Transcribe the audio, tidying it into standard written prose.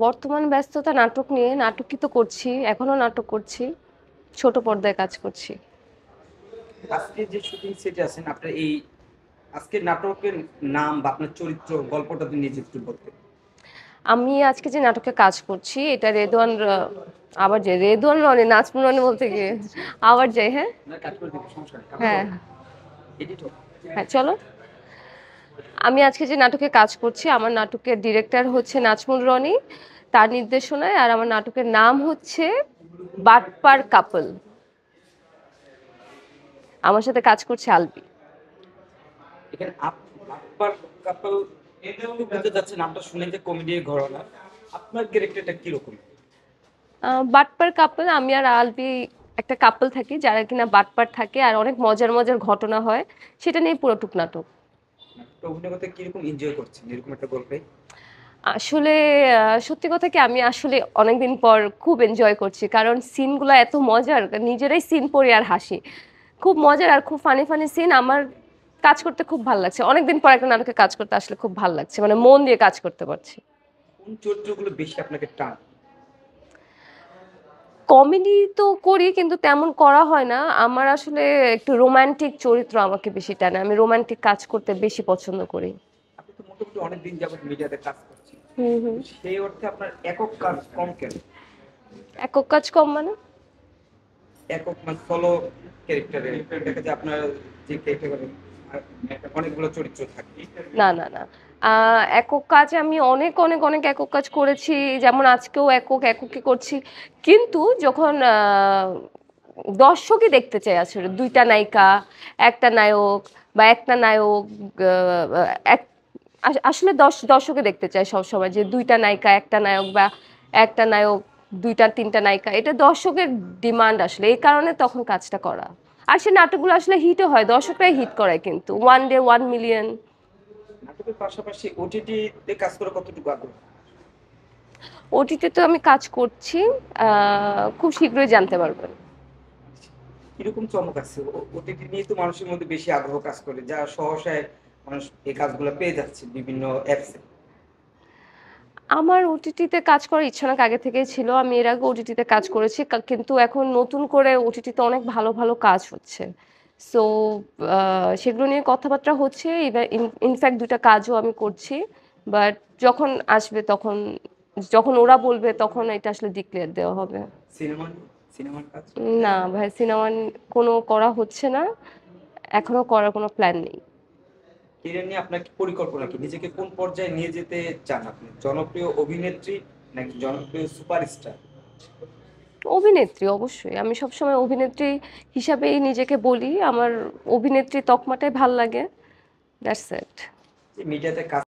বর্তমান ব্যস্ততা নাটক নিয়ে। নাটকই তো করছি। এখনো নাটক করছি। ছোট পর্দায় কাজ করছি। আজকে যে শুটিং সেটে আছেন আপনার এই আজকের নাটকের নাম বা আপনার চরিত্র গল্পটা যদি নিজে একটু বলতেন। আমি আজকে যে নাটকে কাজ করছি এটা রেদওয়ান আবার যে রেদওয়ান রনি নাজমুন রনি বলতে গিয়ে আবার যাই। হ্যাঁ, না কাট করে দিব সমস্যা নেই। আমি তো হ্যাঁ, এডিট হোক। হ্যাঁ, চলো। আমি আজকে যে নাটকে কাজ করছি আমার নাটকের ডিরেক্টর হচ্ছে নাজমুল রনি, তার নির্দেশনায়। আর আমার নাটকের নাম হচ্ছে বাটপার কাপল। আমার সাথে কাজ করছে আলবি। এখানে আপনার কাপল বুঝতে যাচ্ছে নামটা শুনে যে কমেডি ঘরানা। আপনার ক্যারেক্টারটা কিরকম? বাটপার কাপল, আমি আর আলবি একটা কাপল থাকি যারা কিনা বাটপার থাকে আর অনেক মজার মজার ঘটনা হয়, সেটা নিয়ে পুরোটুক নাটক। নাটকটা অভিনয় করতে কিরকম এনজয় করছেন এরকম একটা গল্পে? আসলে সত্যি কথা কি, আমি আসলে অনেকদিন পর খুব এনজয় করছি, কারণ সিনগুলো এত মজার, নিজেরাই সিন পড়ি আর হাসি। খুব মজার আর খুব ফানি ফানি সিন। আমার কাজ করতে খুব ভালো লাগছে, অনেকদিন পর একটা নাটকে কাজ করতে আসলে খুব ভালো লাগছে, মানে মন দিয়ে কাজ করতে পারছি। কোন চরিত্রগুলো বেশি আপনাকে টান? কমেডি তো করি কিন্তু তেমন করা হয় না আমার। আসলে একটু রোমান্টিক চরিত্র আমাকে বেশি টানে, আমি রোমান্টিক কাজ করতে বেশি পছন্দ করি। আপনি তো মোটামুটি অনেকদিন যাবত মিডিয়াতে কাজ করছেন, হুম, হুম। কিন্তু সেই অর্থে আপনার একক কাজ কম কেন? একক কাজ কম মানে? একক মানে সলো ক্যারেক্টারে দেখা যায় আপনার যে ক্যারেক্টার অনেকগুলো চরিত্র থাকে। না, না, না। একক কাজ আমি অনেক অনেক অনেক একক কাজ করেছি। যেমন আজকেও এককই করছি। কিন্তু যখন দর্শকই দেখতে চাই আসলে ২ টা নায়িকা, ১ টা নায়ক বা ১ টা নায়ক, এক আসলে দর্শকই দেখতে চায় সবসময় যে ২ টা নায়িকা, ১ টা নায়ক, বা ১ টা নায়ক, ২ টা ৩ টা নায়িকা। এটা দর্শকের ডিমান্ড আসলে। এই কারণে তখন কাজটা করা। আর সে নাটকগুলো আসলে হিটও হয়। দর্শকরাই হিট করায় কিন্তু। 1 ডে 1 মিলিয়ন। নাটকের পাশাপাশি ওটিটি তে কাজ করে কতটুকু আগ্রহ? ওটিটিতে আমি কাজ করছি। খুব শীঘ্রই জানতে পারবেন। কিরকম চমক আছে? ওটিটি নিয়ে তো মানুষের মধ্যে বেশি আগ্রহ কাজ করে, যা সহসায় মানুষ এই কাজগুলো পেয়ে যাচ্ছে বিভিন্ন অ্যাপসে। আমার ওটিটিতে কাজ করার ইচ্ছা অনেক আগে থেকেই ছিল। আমি এর আগে ওটিটিতে কাজ করেছি। কিন্তু এখন নতুন করে ওটিটিতে অনেক ভালো ভালো কাজ হচ্ছে। সো সেগুলো নিয়ে কথাবার্তা হচ্ছে। এবার ইনফ্যাক্ট ২ টা কাজও আমি করছি। বাট যখন আসবে তখন, যখন ওরা বলবে তখন এটা আসলে ডিক্লেয়ার দেওয়া হবে। সিনেমা সিনেমার কাজ? না ভাই, সিনেমা কোনো করা হচ্ছে না। এখনো করার কোনো প্ল্যান নেই। ক্যারিয়ার নিয়ে আপনার কি পরিকল্পনা কি? নিজেকে কোন পর্যায়ে নিয়ে যেতে চান আপনি? জনপ্রিয় অভিনেত্রী নাকি জনপ্রিয় সুপারস্টার? অভিনেত্রী অবশ্যই। আমি সবসময় অভিনেত্রী হিসাবেই নিজেকে বলি। আমার অভিনেত্রী তকমাটাই ভাল লাগে। That's it. যে মিডিয়াতে কাজ